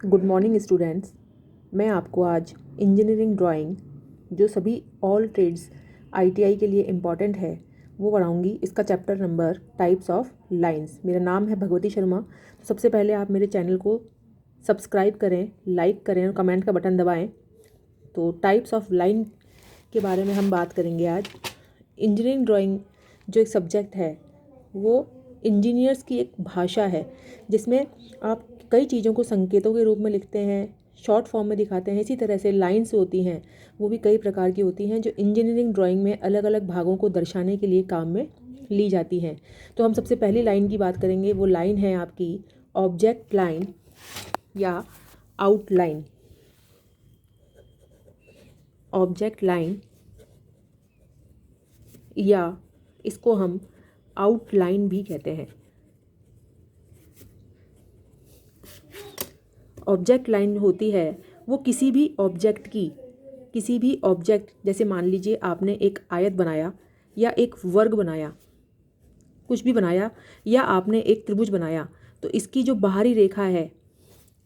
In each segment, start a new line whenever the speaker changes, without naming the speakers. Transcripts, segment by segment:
Good morning students. मैं आपको आज इंजीनियरिंग ड्राइंग जो सभी ऑल ट्रेड्स आईटीआई के लिए इम्पॉर्टेंट है वो पढ़ाऊँगी। इसका chapter number types of lines. मेरा नाम है भगवती शर्मा। तो सबसे पहले आप मेरे चैनल को सब्सक्राइब करें, लाइक करें और कमेंट का बटन दबाएं। तो टाइप्स ऑफ लाइन के बारे में हम बात करेंगे आज। इंजीनियरिंग ड्राइंग जो एक सब्जेक्ट है वो इंजीनियर्स की एक भाषा है जिसमें आप कई चीज़ों को संकेतों के रूप में लिखते हैं, शॉर्ट फॉर्म में दिखाते हैं। इसी तरह से लाइंस होती हैं, वो भी कई प्रकार की होती हैं जो इंजीनियरिंग ड्राइंग में अलग अलग भागों को दर्शाने के लिए काम में ली जाती हैं। तो हम सबसे पहली लाइन की बात करेंगे। वो लाइन है आपकी ऑब्जेक्ट लाइन या आउटलाइन। ऑब्जेक्ट लाइन या इसको हम आउटलाइन भी कहते हैं। ऑब्जेक्ट लाइन होती है वो किसी भी ऑब्जेक्ट जैसे मान लीजिए आपने एक आयत बनाया या एक वर्ग बनाया, कुछ भी बनाया, या आपने एक त्रिभुज बनाया, तो इसकी जो बाहरी रेखा है,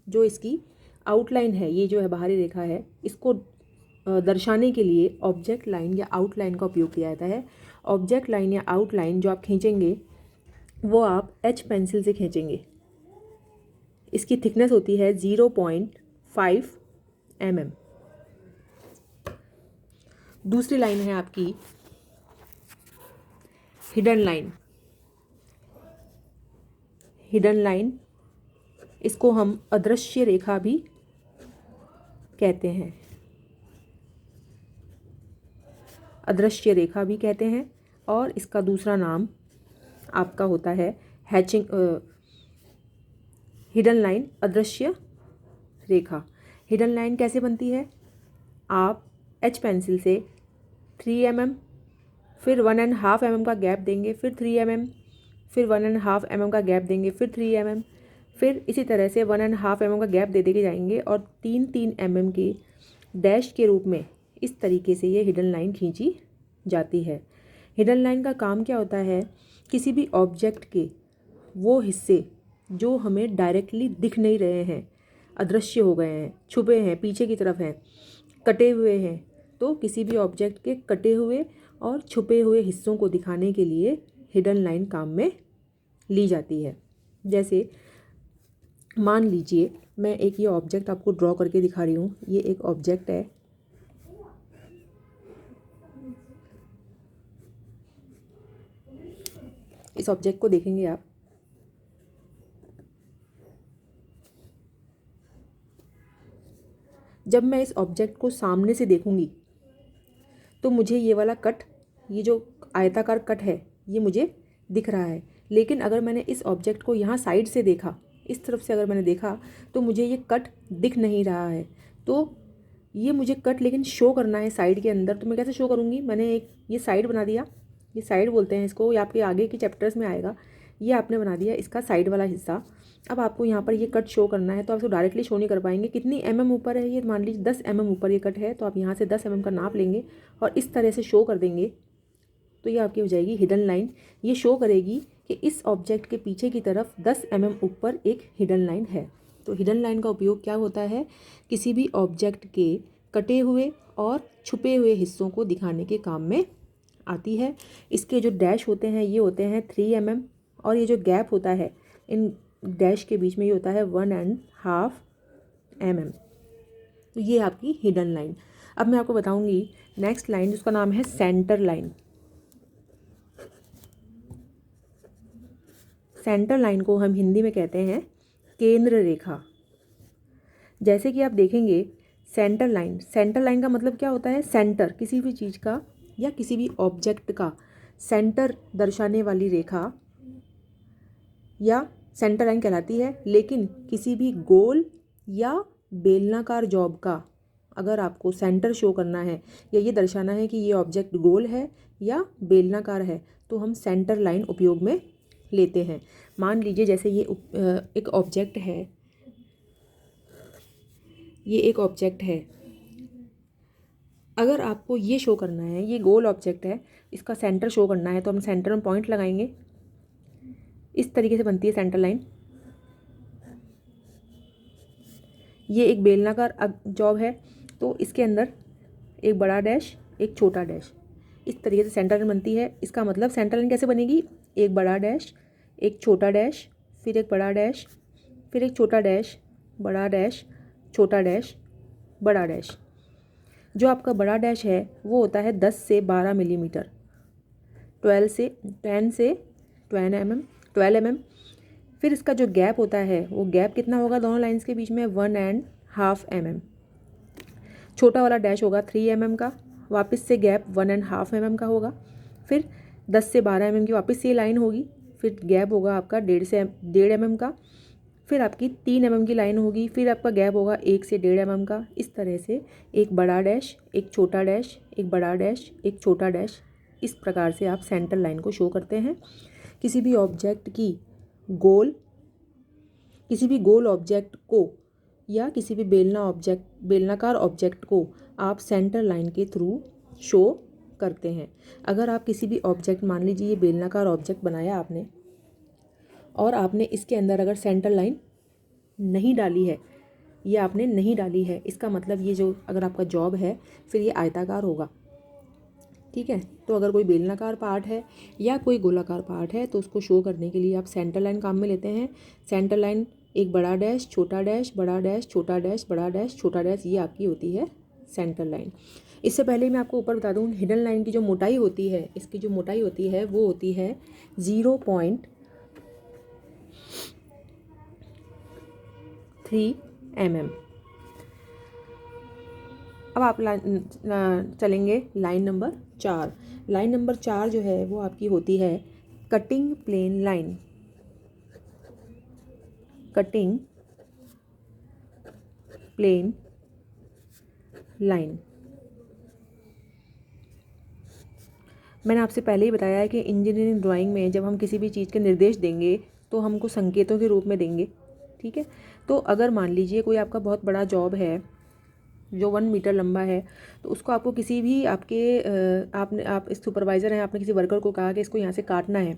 जो इसकी आउटलाइन है, ये जो है बाहरी रेखा है, इसको दर्शाने के लिए ऑब्जेक्ट लाइन या आउटलाइन का उपयोग किया जाता है। ऑब्जेक्ट लाइन या आउटलाइन जो आप खींचेंगे वो आप एच पेंसिल से खींचेंगे। इसकी थिकनेस होती है 0.5 mm। दूसरी लाइन है आपकी हिडन लाइन। हिडन लाइन, इसको हम अदृश्य रेखा भी कहते हैं। अदृश्य रेखा भी कहते हैं और इसका दूसरा नाम आपका होता है हिडन लाइन, अदृश्य रेखा। हिडन लाइन कैसे बनती है? आप एच पेंसिल से 3 mm, फिर 1.5 mm का गैप देंगे, फिर 3 mm, फिर 1.5 mm का गैप देंगे, फिर 3 mm, फिर इसी तरह से 1.5 mm का गैप दे देके जाएंगे और 3-3 mm के डैश के रूप में इस तरीके से ये हिडन लाइन खींची जाती है। हिडन लाइन का काम क्या होता है? किसी भी ऑब्जेक्ट के वो हिस्से जो हमें डायरेक्टली दिख नहीं रहे हैं, अदृश्य हो गए हैं, छुपे हैं, पीछे की तरफ हैं, कटे हुए हैं, तो किसी भी ऑब्जेक्ट के कटे हुए और छुपे हुए हिस्सों को दिखाने के लिए हिडन लाइन काम में ली जाती है। जैसे मान लीजिए मैं एक ये ऑब्जेक्ट आपको ड्रॉ करके दिखा रही हूँ। ये एक ऑब्जेक्ट है, इस ऑब्जेक्ट को देखेंगे आप। जब मैं इस ऑब्जेक्ट को सामने से देखूंगी तो मुझे ये वाला कट, ये जो आयताकार कट है, ये मुझे दिख रहा है। लेकिन अगर मैंने इस ऑब्जेक्ट को यहाँ साइड से देखा, इस तरफ से अगर मैंने देखा, तो मुझे ये कट दिख नहीं रहा है। तो ये मुझे कट लेकिन शो करना है साइड के अंदर। तो मैं कैसे शो करूँगी? मैंने एक ये साइड बना दिया, ये साइड बोलते हैं इसको, ये आपके आगे के चैप्टर्स में आएगा। ये आपने बना दिया इसका साइड वाला हिस्सा। अब आपको यहाँ पर ये कट शो करना है तो आप इसको डायरेक्टली शो नहीं कर पाएंगे। कितनी mm ऊपर है ये? मान लीजिए 10 mm ऊपर ये कट है, तो आप यहाँ से 10 mm का नाप लेंगे और इस तरह से शो कर देंगे। तो ये आपकी हो जाएगी हिडन लाइन। ये शो करेगी कि इस ऑब्जेक्ट के पीछे की तरफ 10 mm ऊपर एक हिडन लाइन है। तो हिडन लाइन का उपयोग क्या होता है? किसी भी ऑब्जेक्ट के कटे हुए और छुपे हुए हिस्सों को दिखाने के काम में आती है। इसके जो डैश होते हैं ये होते हैं 3 mm और ये जो गैप होता है इन डैश के बीच में ये होता है 1.5 mm। तो ये आपकी हिडन लाइन। अब मैं आपको बताऊंगी नेक्स्ट लाइन जिसका नाम है सेंटर लाइन। सेंटर लाइन को हम हिंदी में कहते हैं केंद्र रेखा। जैसे कि आप देखेंगे सेंटर लाइन का मतलब क्या होता है? सेंटर, किसी भी चीज़ का या किसी भी ऑब्जेक्ट का सेंटर दर्शाने वाली रेखा या सेंटर लाइन कहलाती है। लेकिन किसी भी गोल या बेलनाकार जॉब का अगर आपको सेंटर शो करना है या ये दर्शाना है कि ये ऑब्जेक्ट गोल है या बेलनाकार है, तो हम सेंटर लाइन उपयोग में लेते हैं। मान लीजिए जैसे ये एक ऑब्जेक्ट है, ये एक ऑब्जेक्ट है। अगर आपको ये शो करना है, ये गोल ऑब्जेक्ट है, इसका सेंटर शो करना है, तो हम सेंटर में पॉइंट लगाएंगे। इस तरीके से बनती है सेंटर लाइन। ये एक बेलनाकार जॉब है, तो इसके अंदर एक बड़ा डैश, एक छोटा डैश, इस तरीके से सेंटर लाइन बनती है। इसका मतलब सेंटर लाइन कैसे बनेगी, एक बड़ा डैश, एक छोटा डैश, फिर एक बड़ा डैश, फिर एक छोटा डैश, बड़ा डैश, छोटा डैश, बड़ा डैश। जो आपका बड़ा डैश है वो होता है 10 से 12 मिलीमीटर, 10 से 12 mm। फिर इसका जो गैप होता है वो गैप कितना होगा दोनों लाइंस के बीच में, 1.5 mm। छोटा वाला डैश होगा 3 mm का, वापस से गैप 1.5 mm का होगा। फिर 10 से 12 mm की वापस से लाइन होगी, फिर गैप होगा आपका 1.5 mm का। फिर आपकी 3 mm की लाइन होगी, फिर आपका गैप होगा 1 से 1.5 mm का। इस तरह से एक बड़ा डैश, एक छोटा डैश, एक बड़ा डैश, एक छोटा डैश, इस प्रकार से आप सेंटर लाइन को शो करते हैं। किसी भी गोल ऑब्जेक्ट को या किसी भी बेलनाकार ऑब्जेक्ट को आप सेंटर लाइन के थ्रू शो करते हैं। अगर आप किसी भी ऑब्जेक्ट, मान लीजिए ये बेलनाकार ऑब्जेक्ट बनाया आपने और आपने इसके अंदर अगर सेंटर लाइन नहीं डाली है, ये आपने नहीं डाली है, इसका मतलब ये जो अगर आपका जॉब है फिर ये आयताकार होगा, ठीक है। तो अगर कोई बेलनाकार पार्ट है या कोई गोलाकार पार्ट है तो उसको शो करने के लिए आप सेंटर लाइन काम में लेते हैं। सेंटर लाइन एक बड़ा डैश, छोटा डैश, बड़ा डैश, छोटा डैश, बड़ा डैश, छोटा डैश, ये आपकी होती है सेंटर लाइन। इससे पहले मैं आपको ऊपर बता दूँ, हिडन लाइन की जो मोटाई होती है, इसकी जो मोटाई होती है वो होती है 0.3 mm। अब आप चलेंगे लाइन नंबर 4। लाइन नंबर 4 जो है वो आपकी होती है cutting plane line. Cutting plane line, मैंने आपसे पहले ही बताया है कि इंजीनियरिंग ड्राइंग में जब हम किसी भी चीज़ के निर्देश देंगे तो हमको संकेतों के रूप में देंगे, ठीक है। तो अगर मान लीजिए कोई आपका बहुत बड़ा जॉब है जो 1 मीटर लंबा है, तो उसको आपको किसी भी आप इस सुपरवाइज़र हैं, आपने किसी वर्कर को कहा कि इसको यहाँ से काटना है,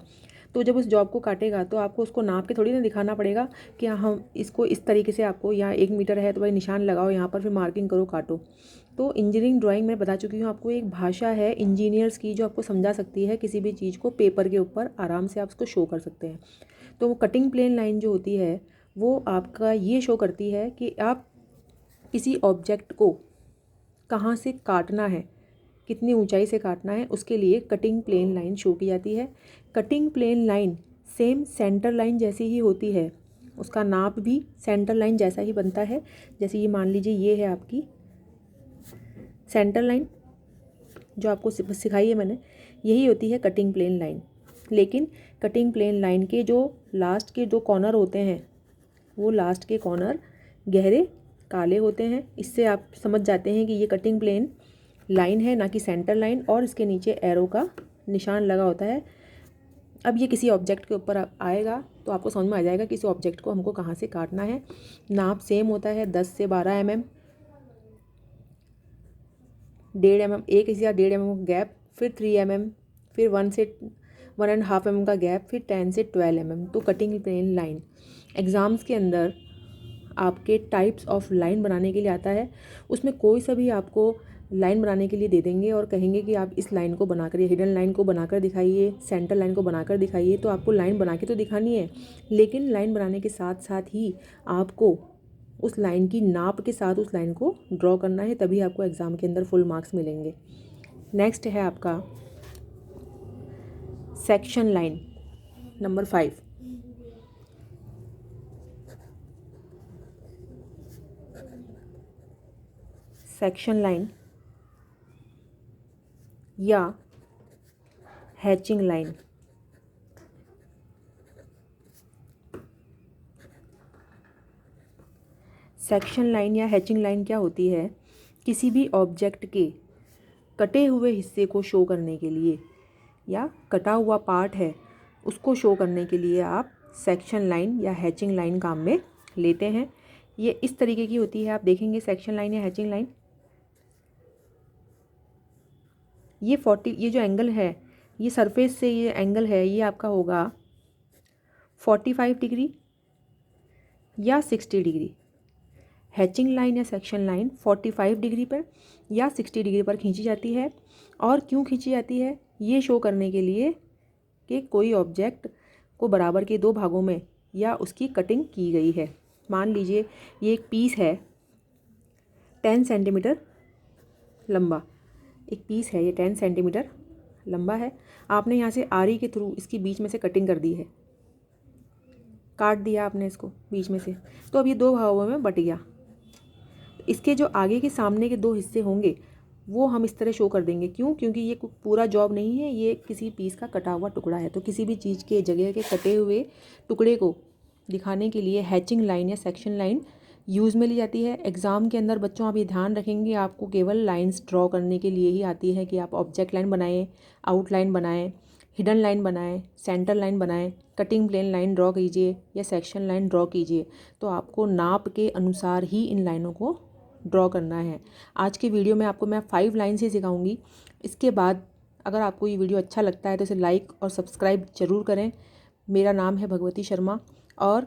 तो जब उस जॉब को काटेगा तो आपको उसको नाप के थोड़ी ना दिखाना पड़ेगा कि हम इसको इस तरीके से, आपको यहाँ 1 मीटर है तो भाई निशान लगाओ यहाँ पर, फिर मार्किंग करो, काटो। तो इंजीनियरिंग ड्राइंग में बता चुकी हूँ आपको, एक भाषा है इंजीनियर्स की जो आपको समझा सकती है किसी भी चीज़ को पेपर के ऊपर आराम से आप उसको शो कर सकते हैं। तो वो कटिंग प्लेन लाइन जो होती है वो आपका ये शो करती है कि आप किसी ऑब्जेक्ट को कहाँ से काटना है, कितनी ऊंचाई से काटना है, उसके लिए कटिंग प्लेन लाइन शो की जाती है। Cutting plane line same centre line जैसी ही होती है, उसका नाप भी सेंटर लाइन जैसा ही बनता है। जैसे ये मान लीजिए ये है आपकी सेंटर लाइन जो आपको सिखाई है मैंने, यही होती है कटिंग प्लेन लाइन। लेकिन कटिंग प्लेन लाइन के जो लास्ट के 2 कॉर्नर होते हैं वो लास्ट के कॉर्नर गहरे काले होते हैं। इससे आप समझ जाते हैं कि ये कटिंग प्लेन लाइन है, ना कि सेंटर लाइन, और इसके नीचे एरो का निशान लगा होता है। अब ये किसी ऑब्जेक्ट के ऊपर आएगा तो आपको समझ में आ जाएगा कि इस ऑब्जेक्ट को हमको कहाँ से काटना है। नाप सेम होता है 10 से 12 mm, 1.5 mm, 1 या 1.5 mm गैप, फिर 3 mm, फिर 1 से 1.5 mm का गैप, फिर 10 से 12 mm। तो कटिंग प्लेन लाइन एग्ज़ाम्स के अंदर आपके टाइप्स ऑफ लाइन बनाने के लिए आता है। उसमें कोई सा भी आपको लाइन बनाने के लिए दे देंगे और कहेंगे कि आप इस लाइन को बनाकर, हिडन लाइन को बनाकर दिखाइए, सेंटर लाइन को बनाकर दिखाइए। तो आपको लाइन बना के तो दिखानी है, लेकिन लाइन बनाने के साथ साथ ही आपको उस लाइन की नाप के साथ उस लाइन को ड्रॉ करना है, तभी आपको एग्ज़ाम के अंदर फुल मार्क्स मिलेंगे। नेक्स्ट है आपका section line number 5। Section line या हैचिंग लाइन। सेक्शन लाइन या हैचिंग लाइन क्या होती है? किसी भी ऑब्जेक्ट के कटे हुए हिस्से को शो करने के लिए या कटा हुआ पार्ट है उसको शो करने के लिए आप सेक्शन लाइन या हैचिंग लाइन काम में लेते हैं। ये इस तरीके की होती है, आप देखेंगे सेक्शन लाइन या हैचिंग लाइन, ये 40, ये जो एंगल है, ये सरफेस से ये एंगल है, ये आपका होगा 45 डिग्री या 60 डिग्री। हैचिंग लाइन या सेक्शन लाइन 45 डिग्री पर या 60 डिग्री पर खींची जाती है। और क्यों खींची जाती है? ये शो करने के लिए कि कोई ऑब्जेक्ट को बराबर के दो भागों में या उसकी कटिंग की गई है। मान लीजिए ये एक पीस है 10 सेंटीमीटर लंबा, एक पीस है ये 10 सेंटीमीटर लंबा है। आपने यहाँ से आरी के थ्रू इसकी बीच में से कटिंग कर दी है, काट दिया आपने इसको बीच में से, तो अब ये दो भागों में बट गया। इसके जो आगे के सामने के दो हिस्से होंगे वो हम इस तरह शो कर देंगे। क्यों? क्योंकि ये पूरा जॉब नहीं है, ये किसी पीस का कटा हुआ टुकड़ा है। तो किसी भी चीज़ के जगह के कटे हुए टुकड़े को दिखाने के लिए हैचिंग लाइन या सेक्शन लाइन यूज़ में ली जाती है। एग्ज़ाम के अंदर बच्चों आप ये ध्यान रखेंगे, आपको केवल लाइंस ड्रॉ करने के लिए ही आती है कि आप ऑब्जेक्ट लाइन बनाएं, आउटलाइन बनाएं, हिडन लाइन बनाएं, सेंटर लाइन बनाएं, कटिंग प्लेन लाइन ड्रॉ कीजिए या सेक्शन लाइन ड्रॉ कीजिए। तो आपको नाप के अनुसार ही इन लाइनों को ड्रॉ करना है। आज के वीडियो में आपको मैं 5 लाइन से सिखाऊंगी। इसके बाद अगर आपको ये वीडियो अच्छा लगता है तो इसे लाइक और सब्सक्राइब ज़रूर करें। मेरा नाम है भगवती शर्मा और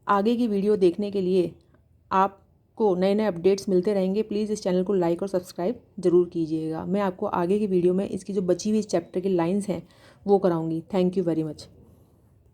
आगे की वीडियो देखने के लिए आपको नए नए अपडेट्स मिलते रहेंगे। प्लीज़ इस चैनल को लाइक और सब्सक्राइब ज़रूर कीजिएगा। मैं आपको आगे की वीडियो में इसकी जो बची हुई इस चैप्टर की लाइंस हैं वो कराऊंगी। Thank you very much.